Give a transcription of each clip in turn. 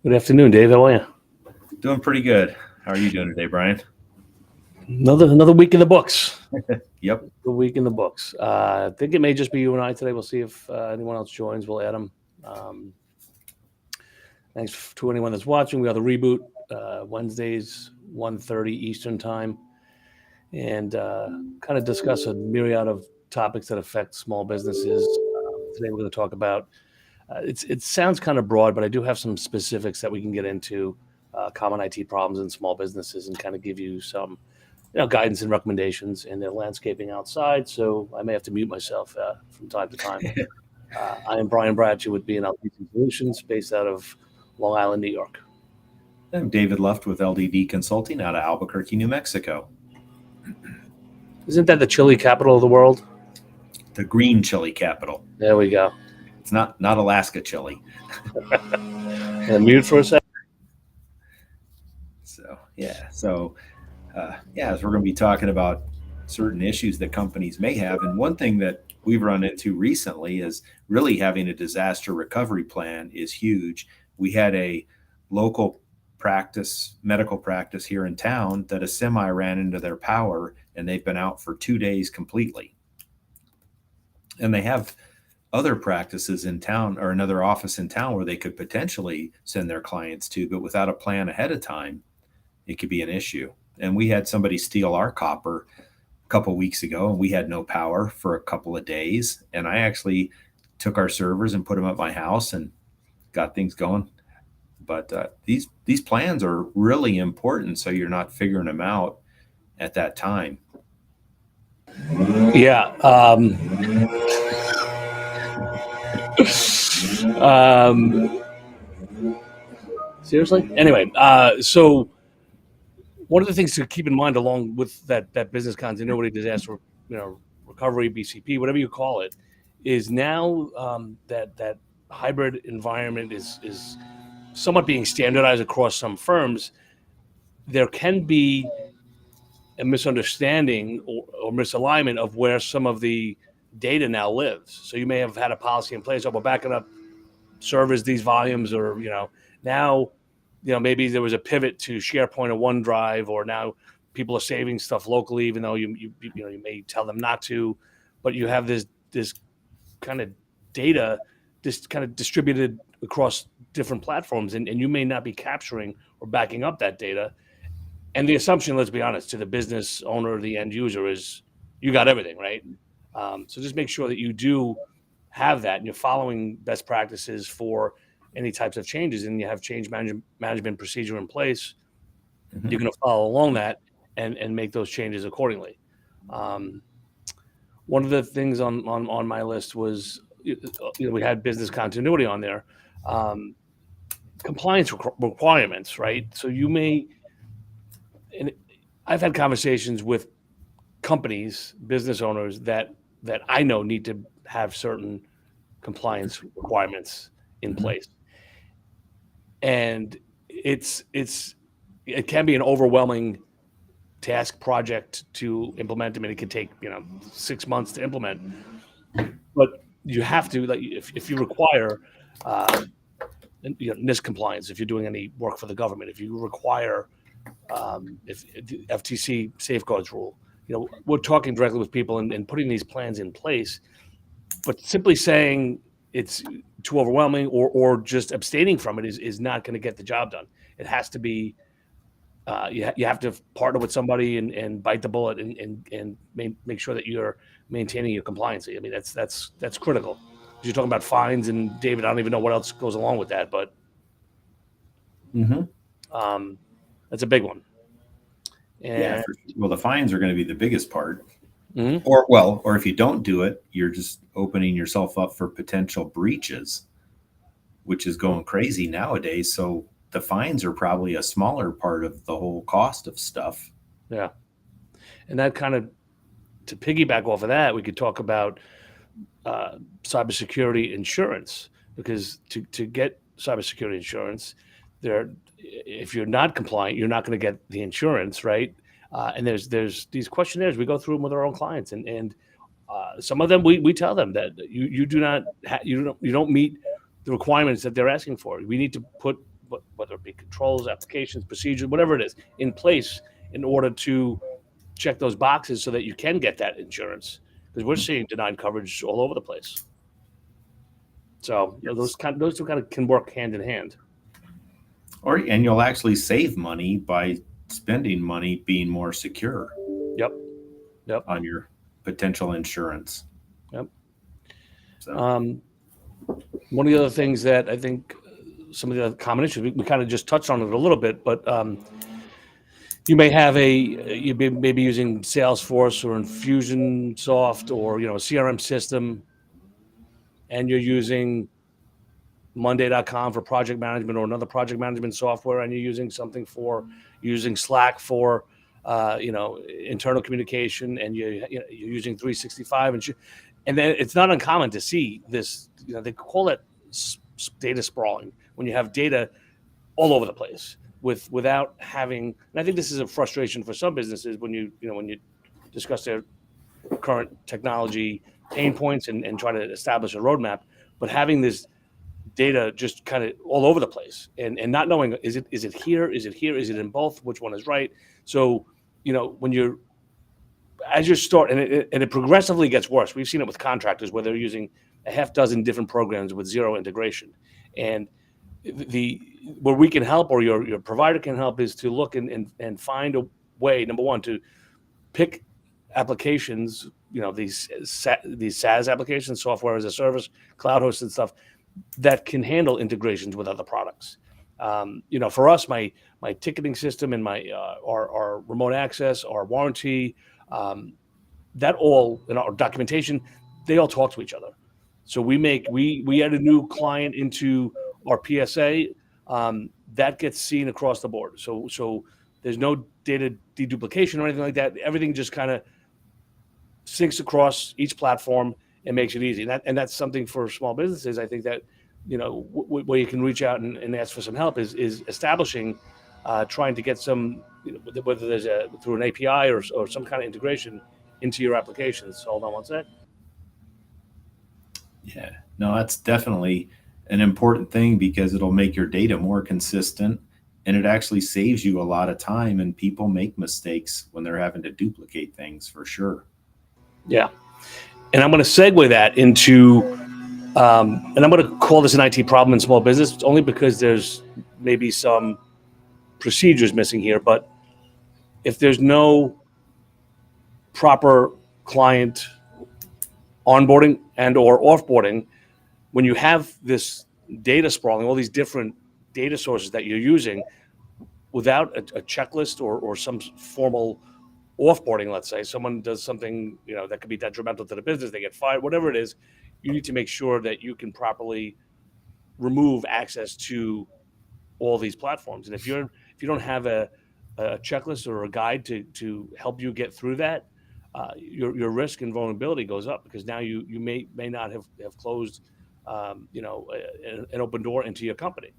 Good afternoon, Dave. How are you? Doing pretty good. How are you doing today, Brian? Another week in the books. Yep. The week in the books. I think it may just be you and I today. We'll see if anyone else joins. We'll add them. Thanks to anyone that's watching. We are the Reboot Wednesdays, 1:30 Eastern Time, and kind of discuss a myriad of topics that affect small businesses. Today we're going to talk about. It sounds kind of broad, but I do have some specifics that we can get into. Common IT problems in small businesses, and kind of give you some guidance and recommendations in their landscaping outside. So I may have to mute myself from time to time. I am Brian Bradshaw with B&L Solutions, based out of Long Island, New York. I'm David Luft with LDD Consulting out of Albuquerque, New Mexico. Isn't that the chili capital of the world? The green chili capital. There we go. It's not Alaska chili. Mute for a second. As we're going to be talking about certain issues that companies may have. And one thing that we've run into recently is really having a disaster recovery plan is huge. We had a local medical practice here in town that a semi ran into their power, and they've been out for 2 days completely. And they have other practices in town, or another office in town, where they could potentially send their clients to, but without a plan ahead of time, it could be an issue. And we had somebody steal our copper a couple of weeks ago, and we had no power for a couple of days. And I actually took our servers and put them at my house and got things going. But these plans are really important, so you're not figuring them out at that time. Yeah. Seriously? Anyway, so one of the things to keep in mind, along with that business continuity, disaster, recovery, BCP, whatever you call it, is now that hybrid environment is somewhat being standardized across some firms. There can be a misunderstanding or misalignment of where some of the data now lives. So you may have had a policy in place, we're backing up servers these volumes, or now maybe there was a pivot to SharePoint or OneDrive, or now people are saving stuff locally, even though you may tell them not to, but you have this kind of data, this kind of distributed across different platforms, and you may not be capturing or backing up that data. And the assumption, let's be honest, to the business owner, the end user, is you got everything, right? So just make sure that you do have that, and you're following best practices for any types of changes, and you have change management procedure in place. Mm-hmm. You're going to follow along that and make those changes accordingly. One of the things on my list was, we had business continuity on there, compliance requirements, right? So you may, and I've had conversations with companies, business owners that I know need to have certain compliance requirements in place. And it can be an overwhelming task project to implement them, and it can take 6 months to implement. But you have to, like, if you require NIST compliance, if you're doing any work for the government, if you require if the FTC safeguards rule, we're talking directly with people and putting these plans in place. But simply saying it's too overwhelming or just abstaining from it is not going to get the job done. It has to be, you have to partner with somebody and bite the bullet and make sure that you're maintaining your compliance. I mean, that's critical. You're talking about fines, and David, I don't even know what else goes along with that, but that's a big one. And the fines are going to be the biggest part. Mm-hmm. Or if you don't do it, you're just opening yourself up for potential breaches, which is going crazy nowadays. So the fines are probably a smaller part of the whole cost of stuff. Yeah. And that kind of, to piggyback off of that, we could talk about cybersecurity insurance, because to get cybersecurity insurance, if you're not compliant, you're not going to get the insurance, right? And there's these questionnaires. We go through them with our own clients, and some of them we tell them that you don't meet the requirements that they're asking for. We need to put whether it be controls, applications, procedures, whatever it is, in place in order to check those boxes so that you can get that insurance. Because we're seeing denied coverage all over the place. So Yes. those two kind of can work hand in hand. And you'll actually save money by spending money being more secure Yep. Yep. on your potential insurance. Yep. So One of the other things that I think some of the other common issues, we kind of just touched on it a little bit, but you may have you may be using Salesforce or Infusionsoft or a CRM system, and you're using Monday.com for project management or another project management software, and you're using something for using Slack for internal communication, and you're using 365, and then it's not uncommon to see this. They call it data sprawling when you have data all over the place without having. And I think this is a frustration for some businesses when you discuss their current technology pain points and try to establish a roadmap, but having this data just kind of all over the place and not knowing is it here, is it here, is it in both, which one is right. So when you're as you start and it progressively gets worse. We've seen it with contractors where they're using a half dozen different programs with zero integration, and where we can help or your provider can help is to look and find a way, number one, to pick applications, these SaaS applications, software as a service, cloud hosted stuff that can handle integrations with other products. For us, my ticketing system and my our remote access, our warranty, that all in our documentation, they all talk to each other. So we add a new client into our PSA, that gets seen across the board. So there's no data deduplication or anything like that. Everything just kind of syncs across each platform and makes it easy. And that's something for small businesses. I think that, where you can reach out and ask for some help is establishing, trying to get some, whether there's through an API or some kind of integration into your applications. Hold on one sec. yeah, no, that's definitely an important thing because it'll make your data more consistent and it actually saves you a lot of time, and people make mistakes when they're having to duplicate things for sure. Yeah. And I'm going to segue that into, and I'm going to call this an IT problem in small business, only because there's maybe some procedures missing here. But if there's no proper client onboarding and or offboarding, when you have this data sprawling, all these different data sources that you're using, without a checklist or some formal offboarding, let's say someone does something that could be detrimental to the business, they get fired, whatever it is, you need to make sure that you can properly remove access to all these platforms. And if you don't have a checklist or a guide to help you get through that, your risk and vulnerability goes up, because now you may not have closed an open door into your company.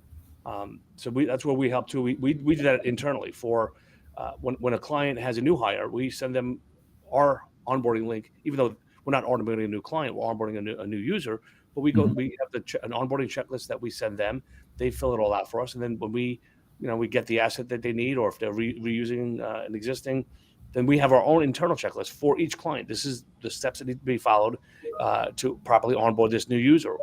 So that's where we help too. We do that internally for when a client has a new hire, we send them our onboarding link, even though we're not onboarding a new client, we're onboarding a new user. But we have an onboarding checklist that we send them. They fill it all out for us, and then when we get the asset that they need, or if they're reusing an existing, then we have our own internal checklist for each client. This is the steps that need to be followed to properly onboard this new user.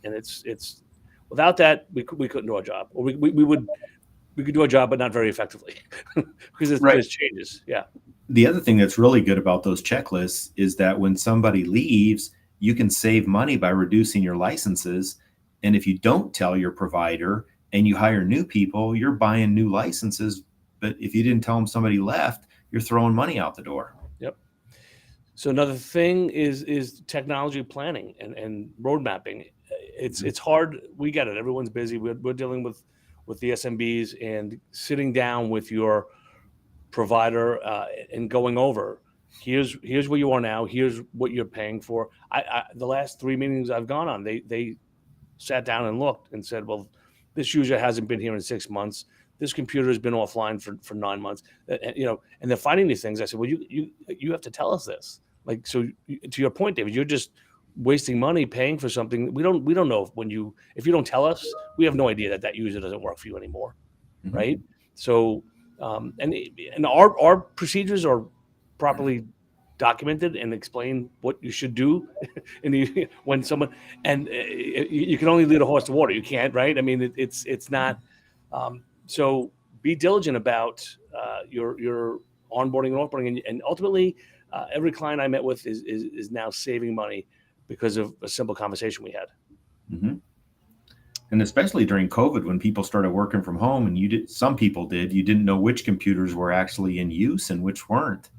And it's without that, we couldn't do our job, or we could do our job, but not very effectively because there's changes. Yeah. The other thing that's really good about those checklists is that when somebody leaves, you can save money by reducing your licenses. And if you don't tell your provider and you hire new people, you're buying new licenses. But if you didn't tell them somebody left, you're throwing money out the door. Yep. So another thing is technology planning and road mapping. It's hard. We get it. Everyone's busy. We're dealing with the SMBs, and sitting down with your provider and going over, here's where you are now. Here's what you're paying for. The last 3 meetings I've gone on, they sat down and looked and said, well, this user hasn't been here in 6 months. This computer has been offline for 9 months. And they're finding these things. I said, well, you have to tell us this. Like, so to your point, David, you're just wasting money paying for something. We don't know if you don't tell us, we have no idea that user doesn't work for you anymore, Mhm. right? So and our procedures are properly documented and explain what you should do when someone and you can only lead a horse to water. You can't, right? I mean, it's not. So be diligent about your onboarding and offboarding, and ultimately, every client I met with is now saving money because of a simple conversation we had. Mhm. And especially during COVID, when people started working from home, and some people did, you didn't know which computers were actually in use and which weren't,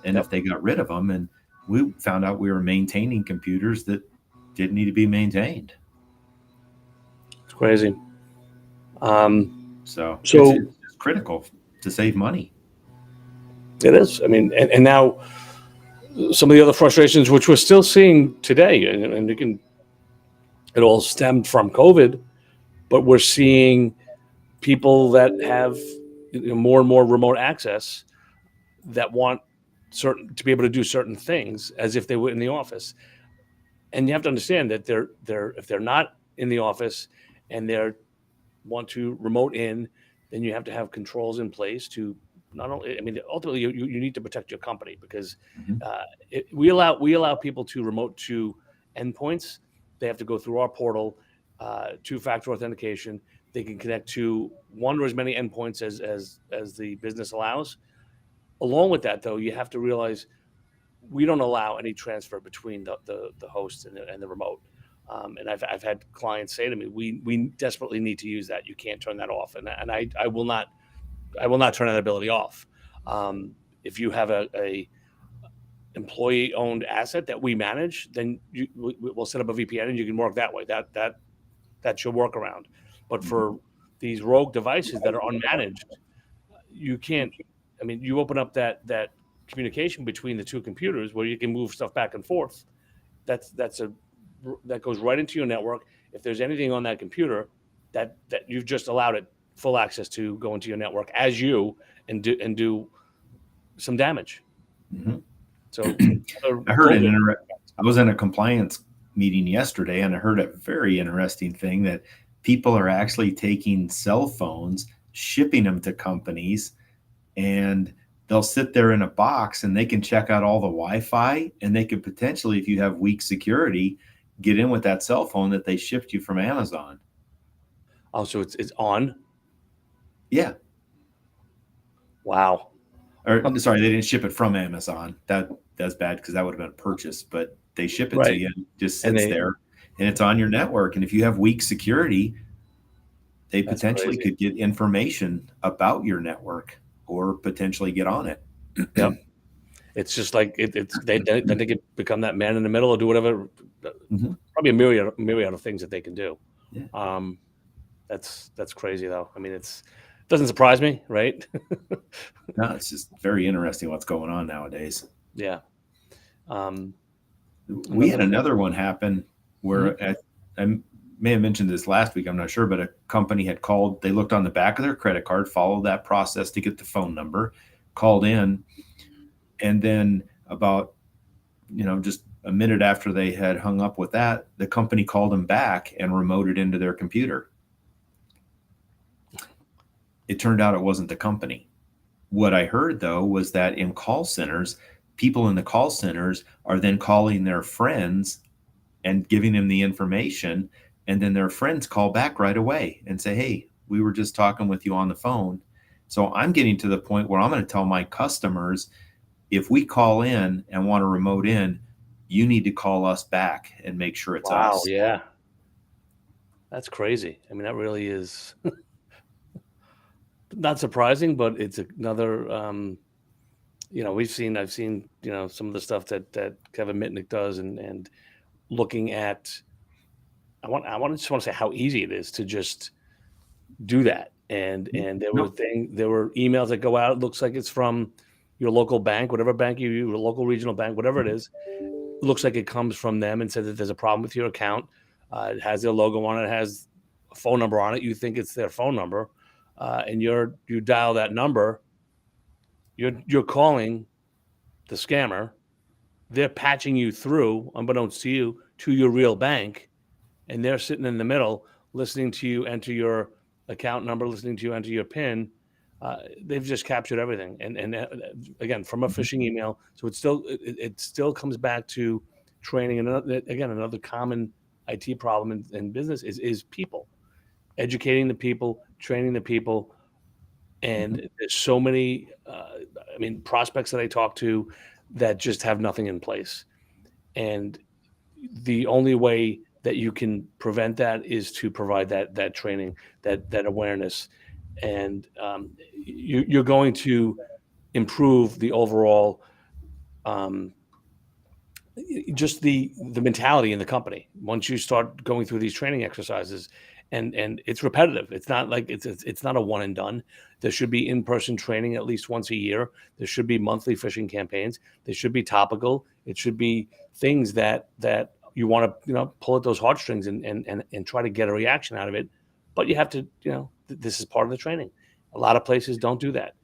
and if Yep, they got rid of them, and we found out we were maintaining computers that didn't need to be maintained. it's crazy. So So it's just critical to save money. it is. I mean, and now some of the other frustrations, which we're still seeing today, and it all stemmed from COVID, but we're seeing people that have more and more remote access that want certain to be able to do certain things as if they were in the office. And you have to understand that they're if they're not in the office and they're want to remote in, then you have to have controls in place to not only. I mean, ultimately, you need to protect your company because Mhm. we allow people to remote to endpoints. They have to go through our portal, two-factor authentication. They can connect to one or as many endpoints as the business allows. Along with that, though, you have to realize we don't allow any transfer between the host and the remote. And I've had clients say to me, we desperately need to use that. You can't turn that off. And I will not turn that ability off. If you have a employee owned asset that we manage, then we'll set up a VPN and you can work that way. That's your workaround. But Mhm. for these rogue devices that are unmanaged, you can't. I mean, you open up that communication between the two computers where you can move stuff back and forth. That goes right into your network. If there's anything on that computer that you've just allowed it full access to go into your network as you and do some damage. Mhm. So I heard go. I was in a compliance meeting yesterday, and I heard a very interesting thing that people are actually taking cell phones, shipping them to companies, and they'll sit there in a box and they can check out all the Wi-Fi, and they could potentially, if you have weak security, get in with that cell phone that they shipped you from Amazon. Oh, so it's on. Yeah. Wow. Or sorry, they didn't ship it from Amazon. That's bad because that would have been a purchase, but they ship it to Right. you and it just And sits there and it's on your network. And if you have weak security, they that's potentially crazy. could get information about your network or potentially get on it. Yep. It's just like it's then they could become that man in the middle or do whatever. Mhm. Probably a myriad of things that they can do. Yeah. Um, that's crazy though. I mean, it doesn't surprise me, right? No, it's just very interesting what's going on nowadays. Yeah. Um, We another had thing. another one happen Mhm. where I may have mentioned this last week. I'm not sure, but a company had called. They looked on the back of their credit card, followed that process to get the phone number, called in, and then about just a minute after they had hung up with that, the company called them back and remoted into their computer. It turned out it wasn't the company. What I heard though was that in call centers, people in the call centers are then calling their friends and giving them the information. And then their friends call back right away and say, hey, we were just talking with you on the phone. So I'm getting to the point where I'm going to tell my customers, if we call in and want to remote in, you need to call us back and make sure it's Wow. us. Yeah. That's crazy. I mean, that really is not surprising, but it's another. I've seen, some of the stuff that Kevin Mitnick does, and looking at. Just want to say how easy it is to just do that. And No. there were emails that go out. It looks like it's from your local bank, whatever bank you use, your local regional bank, whatever it is. It looks like it comes from them and says that there's a problem with your account. It has their logo on it. It has a phone number on it. You think it's their phone number, and you dial that number. You're calling the scammer. They're patching you through, unbeknownst to you, to your real bank, and they're sitting in the middle listening to you enter your account number, listening to you enter your PIN. They've just captured everything, and again, from a phishing email. So it still comes back to training. And another common IT problem in business is people, educating the people, training the people. And there's so many, prospects that I talk to that just have nothing in place. And the only way that you can prevent that is to provide that training, that awareness, and you're going to improve the overall, um, just the mentality in the company once you start going through these training exercises. And it's repetitive. It's not like it's not a one and done. There should be in-person training at least once a year. There should be monthly phishing campaigns. They should be topical. It should be things that you want to pull at those heartstrings and try to get a reaction out of it. But you have to, this is part of the training. A lot of places don't do that.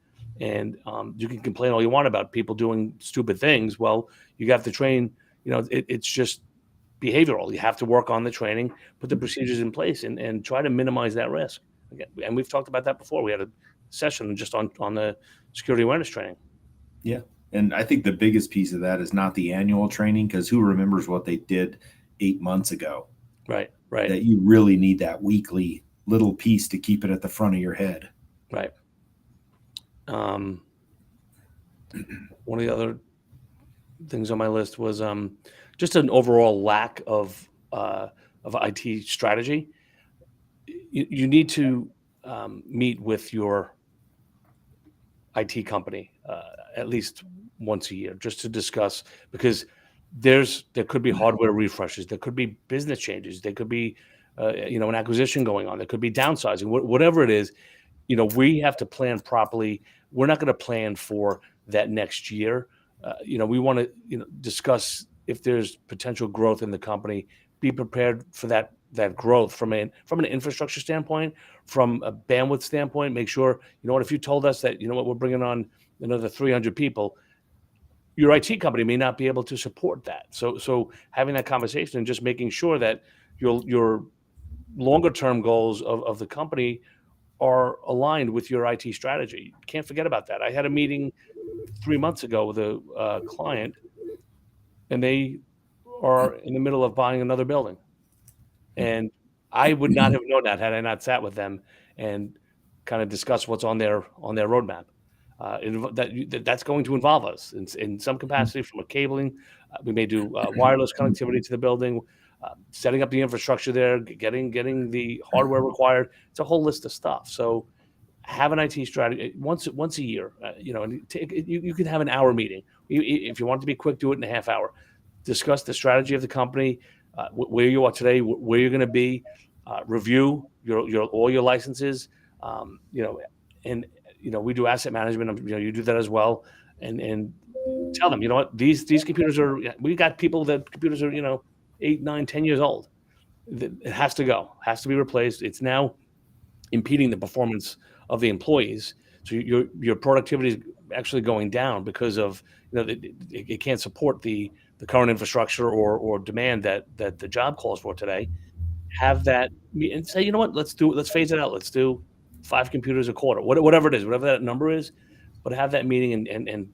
And you can complain all you want about people doing stupid things. Well, you have to train. It's just behavioral. You have to work on the training, put the procedures in place, and try to minimize that risk. Again, and we've talked about that before. We had a session just on the security awareness training. Yeah. And I think the biggest piece of that is not the annual training, because who remembers what they did 8 months ago? Right. That you really need that weekly little piece to keep it at the front of your head. Right. One of the other things on my list was just an overall lack of IT strategy. You need to meet with your IT company at least once a year just to discuss, because there could be hardware refreshes, there could be business changes, there could be an acquisition going on, there could be downsizing, whatever it is. We have to plan properly. We're not going to plan for that next year. We want to discuss if there's potential growth in the company, be prepared for that growth from an infrastructure standpoint, from a bandwidth standpoint. Make sure, if you told us that, we're bringing on another 300 people, your IT company may not be able to support that. So having that conversation and just making sure that your longer term goals of the company are aligned with your IT strategy. Can't forget about that. I had a meeting 3 months ago with a client, and they are in the middle of buying another building. And I would not have known that had I not sat with them and kind of discussed what's on their roadmap. That's going to involve us in some capacity, from a cabling. We may do wireless connectivity to the building, setting up the infrastructure there, getting the hardware required. It's a whole list of stuff. So have an IT strategy once a year. You can have an hour meeting. If you want it to be quick, do it in a half hour. Discuss the strategy of the company, where you are today, where you're going to be. Review all your licenses. And we do asset management. You do that as well, and tell them, what, these computers are. We got people that computers are 8, 9, 10 years old. It has to go. Has to be replaced. It's now impeding the performance of the employees. So your productivity is actually going down because of it can't support the current infrastructure or demand that the job calls for today. Have that and say, let's phase it out. Let's do 5 computers a quarter, whatever it is, whatever that number is. But have that meeting and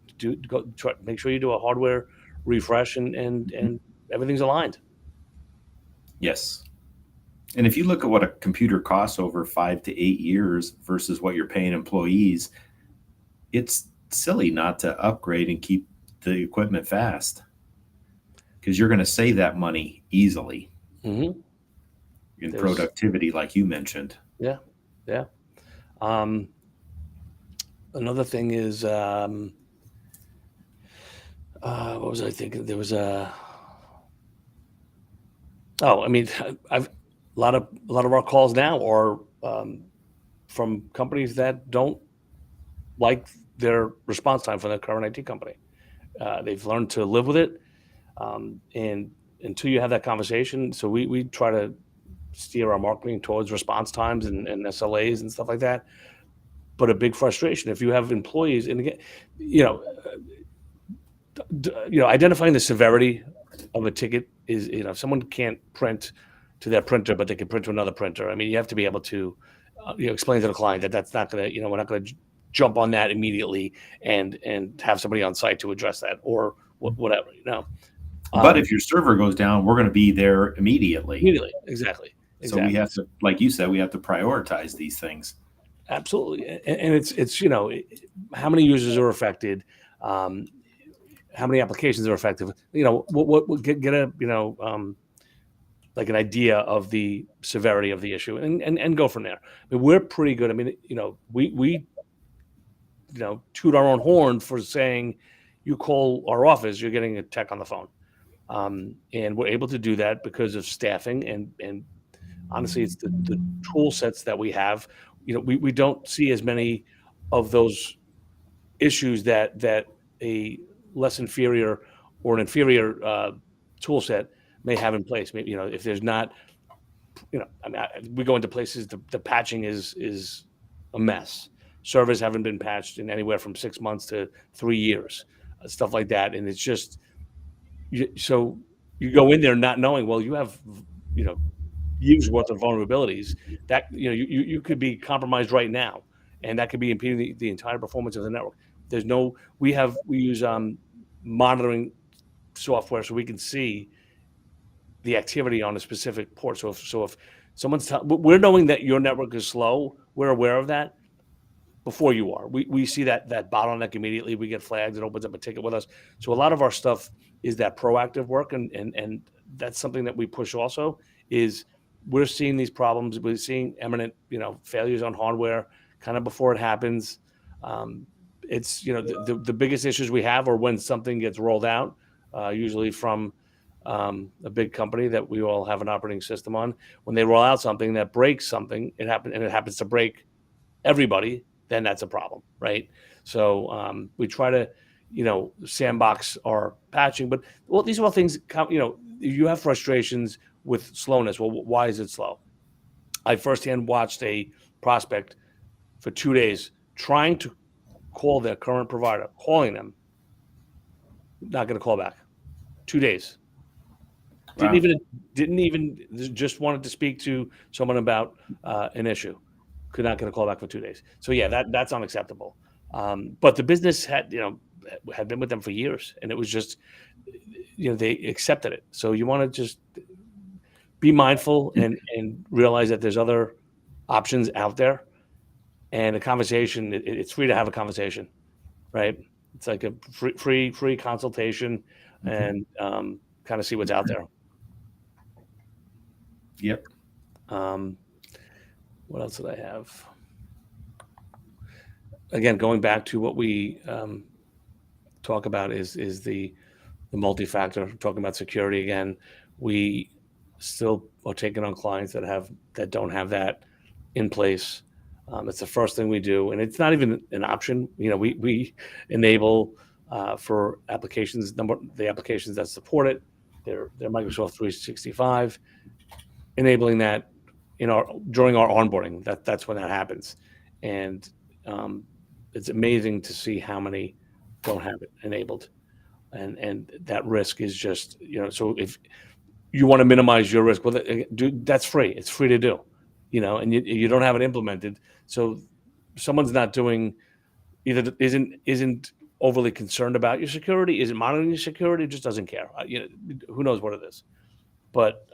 make sure you do a hardware refresh and everything's aligned. Yes. And if you look at what a computer costs over 5 to 8 years versus what you're paying employees, it's silly not to upgrade and keep the equipment fast, because you're going to save that money easily in productivity, like you mentioned. Yeah. Another thing is, what was I thinking? There was a lot of our calls now are from companies that don't like their response time from their current IT company. They've learned to live with it, and until you have that conversation, so we try to steer our marketing towards response times and SLAs and stuff like that. But a big frustration if you have employees, and again, identifying the severity of a ticket is, if someone can't print to their printer, but they can print to another printer. I mean, you have to be able to, explain to the client that that's not going to, we're not going to jump on that immediately and have somebody on site to address that or whatever, But if your server goes down, we're going to be there immediately. Immediately, exactly. So we have to, like you said, we have to prioritize these things. Absolutely, and it's how many users are affected, how many applications are affected. What get a like an idea of the severity of the issue and go from there. I mean, we're pretty good. I mean, we toot our own horn for saying, you call our office, you're getting a tech on the phone, and we're able to do that because of staffing and honestly, it's the tool sets that we have. We don't see as many of those issues that a less inferior or an inferior tool set may have in place. Maybe, if there's not, I mean, we go into places, the patching is a mess. Servers haven't been patched in anywhere from 6 months to 3 years, stuff like that. And it's just, so you go in there not knowing, well, you have, years worth of vulnerabilities that, you could be compromised right now. And that could be impeding the entire performance of the network. We use monitoring software so we can see the activity on a specific port. So if someone's we're knowing that your network is slow, we're aware of that before you are. We see that bottleneck immediately. We get flagged. It opens up a ticket with us. So a lot of our stuff is that proactive work, and that's something that we push also. Is we're seeing these problems. We're seeing imminent failures on hardware kind of before it happens. It's the biggest issues we have are when something gets rolled out, usually from a big company that we all have an operating system on. When they roll out something that breaks something, it happens to break everybody, then that's a problem, right? So we try to, sandbox our patching, but these are all things, you have frustrations with slowness. Well, why is it slow? I firsthand watched a prospect for 2 days trying to call their current provider, calling them, not going to call back. 2 days. Wow. Didn't even just wanted to speak to someone about an issue. Could not get a call back for 2 days. So yeah, that's unacceptable. But the business had been with them for years, and it was just, they accepted it. So you want to just be mindful and realize that there's other options out there, and a conversation. It's free to have a conversation, right? It's like a free consultation, and kind of see what's out there. Yep. What else did I have? Again, going back to what we talk about is the multi-factor. Talking about security again, we still are taking on clients that don't have that in place. It's the first thing we do, and it's not even an option. We enable for applications. The applications that support it, they're Microsoft 365, enabling that during our onboarding. That's when that happens, and it's amazing to see how many don't have it enabled, and that risk is just So if you want to minimize your risk, well, that's free. It's free to do, and you don't have it implemented. So someone's not doing either isn't overly concerned about your security, isn't monitoring your security, just doesn't care. Who knows what it is, but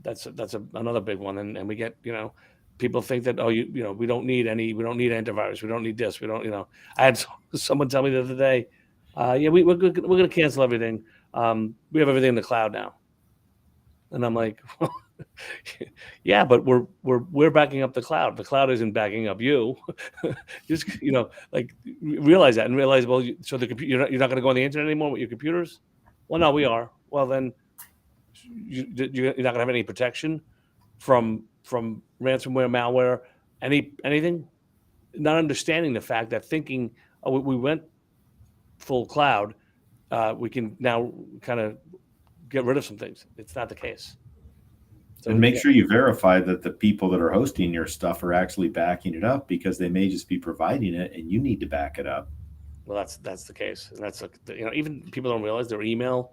that's another big one, and we get people think that we don't need antivirus, we don't need this, we don't I had someone tell me the other day, we're going to cancel everything. We have everything in the cloud now, and I'm like, yeah, but we're backing up the cloud. The cloud isn't backing up you. Just realize that, and realize, well, so the computer, you're not going to go on the internet anymore with your computers. Well, no, we are. Well, then you're not going to have any protection from ransomware, malware, anything. Not understanding the fact that thinking, we went full cloud, we can now kind of get rid of some things. It's not the case. So, and make sure you verify that the people that are hosting your stuff are actually backing it up, because they may just be providing it and you need to back it up. Well, that's the case, and that's even people don't realize their email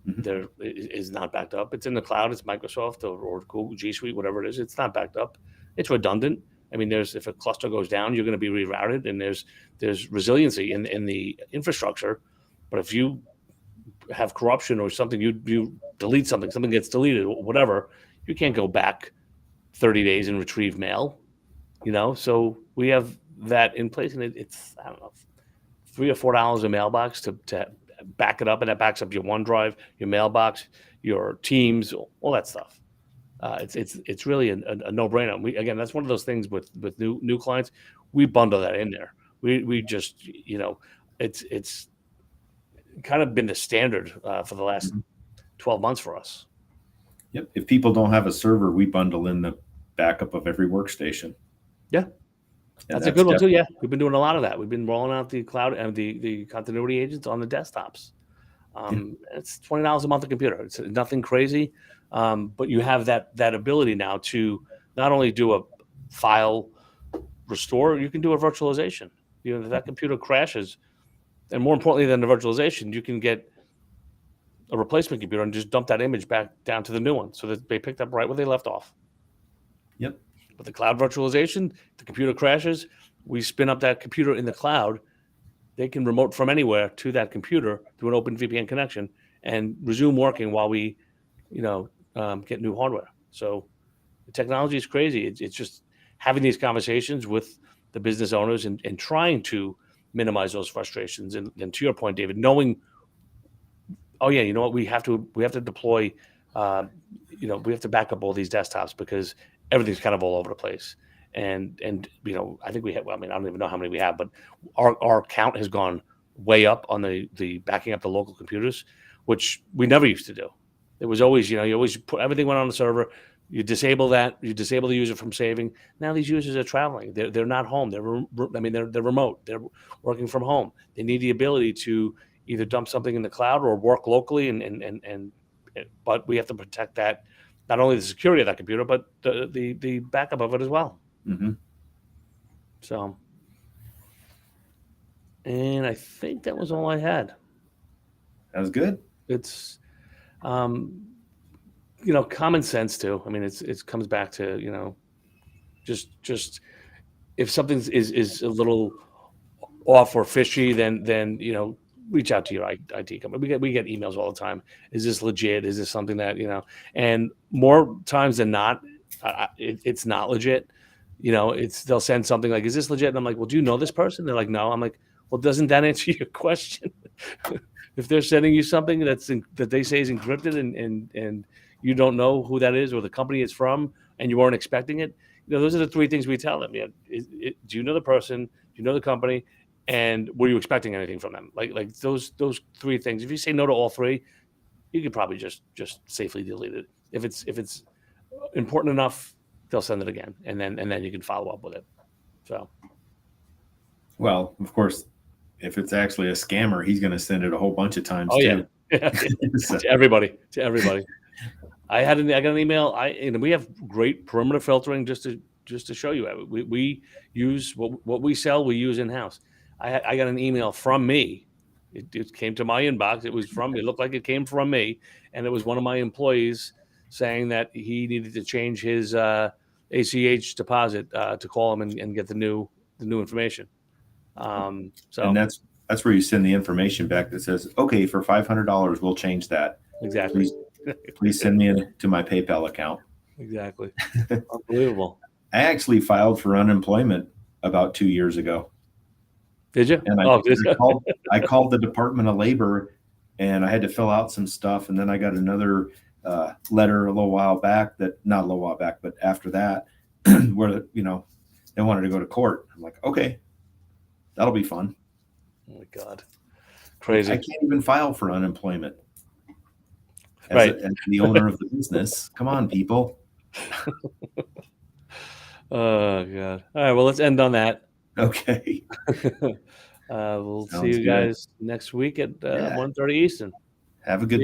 there is not backed up. It's in the cloud. It's Microsoft or Google G Suite, whatever it is. It's not backed up. It's redundant. I mean, if a cluster goes down, you're going to be rerouted, and there's resiliency in the infrastructure. But if you have corruption or something, you delete something gets deleted, whatever, you can't go back 30 days and retrieve mail. So we have that in place, and it's, I don't know, $3 or $4 a mailbox to back it up, and that backs up your OneDrive, your mailbox, your Teams, all that stuff. It's really a no-brainer. Again, that's one of those things with new clients. We bundle that in there. We just it's kind of been the standard for the last 12 months for us. Yep. If people don't have a server, we bundle in the backup of every workstation. Yeah. That's a good one too. Yeah, we've been doing a lot of that. We've been rolling out the cloud and the continuity agents on the desktops. It's $20 a month a computer. It's nothing crazy, but you have that ability now to not only do a file restore, you can do a virtualization. If that computer crashes, and more importantly than the virtualization, you can get a replacement computer and just dump that image back down to the new one, so that they picked up right where they left off. Yep. But the cloud virtualization, the computer crashes, we spin up that computer in the cloud. They can remote from anywhere to that computer through an open VPN connection and resume working while we, get new hardware. So the technology is crazy. It's just having these conversations with the business owners and trying to minimize those frustrations. And to your point, David, knowing, oh yeah, you know what, we have to deploy, we have to back up all these desktops because everything's kind of all over the place. And I think we have, I don't even know how many we have, but our count has gone way up on the backing up the local computers, which we never used to do. It was always, you always put everything went on the server. You disable that. You disable the user from saving. Now these users are traveling. They're not home. They're remote. They're working from home. They need the ability to either dump something in the cloud or work locally. But we have to protect that, not only the security of that computer, but the backup of it as well. Mm-hmm. So, and I think that was all I had. That was good. It's, common sense too. I mean, it comes back to, just if something is a little off or fishy, then reach out to your IT company. We get emails all the time. Is this legit? Is this something that, and more times than not, it's not legit. They'll send something like, is this legit? And I'm like, well, do you know this person? They're like, no. I'm like, well, doesn't that answer your question? If they're sending you something that they say is encrypted and you don't know who that is or the company it's from and you weren't expecting it, those are the three things we tell them. Yeah, do you know the person? Do you know the company? And were you expecting anything from them? Like those three things. If you say no to all three, you could probably just safely delete it. If it's important enough, they'll send it again, and then you can follow up with it. So, well, of course, if it's actually a scammer, he's going to send it a whole bunch of times. Oh too. Yeah. To everybody. I got an email. We have great perimeter filtering just to show you. We use what we sell. We use in house. I got an email from me. It came to my inbox. It was from me. It looked like it came from me, and it was one of my employees saying that he needed to change his ACH deposit to call him and get the new information. And that's where you send the information back that says, okay, for $500, we'll change that. Exactly. Please send me to my PayPal account. Exactly. Unbelievable. I actually filed for unemployment about 2 years ago. Did you? And I called the Department of Labor, and I had to fill out some stuff. And then I got another letter not a little while back, but after that, where, they wanted to go to court. I'm like, okay, that'll be fun. Oh my God. Crazy. I can't even file for unemployment. As the owner of the business. Come on, people. Oh God. All right. Well, let's end on that. Okay. We'll Sounds see you good. guys next week at 1:30 Eastern. Have a good day.